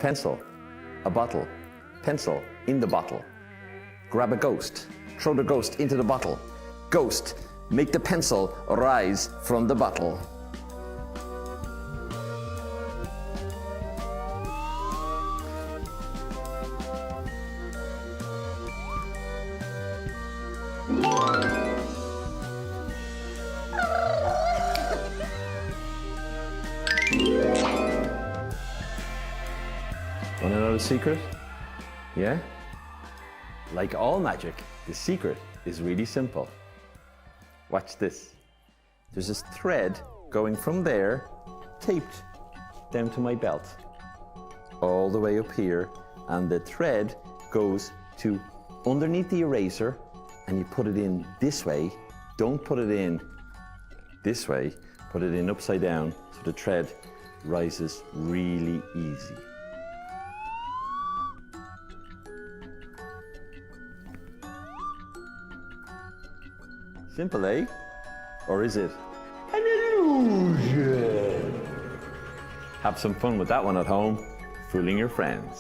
pencil, a bottle, pencil in the bottle. Grab a ghost, throw the ghost into the bottle. Ghost, make the pencil rise from the bottle. Want to know the secret? Yeah? Like all magic, the secret is really simple. Watch this. There's this thread going from there, taped down to my belt, all the way up here, and the thread goes to underneath the eraser, and you put it in this way. Don't put it in this way, put it in upside down, so the thread rises really easy. Simple, eh? Or is it an illusion? Have some fun with that one at home, fooling your friends.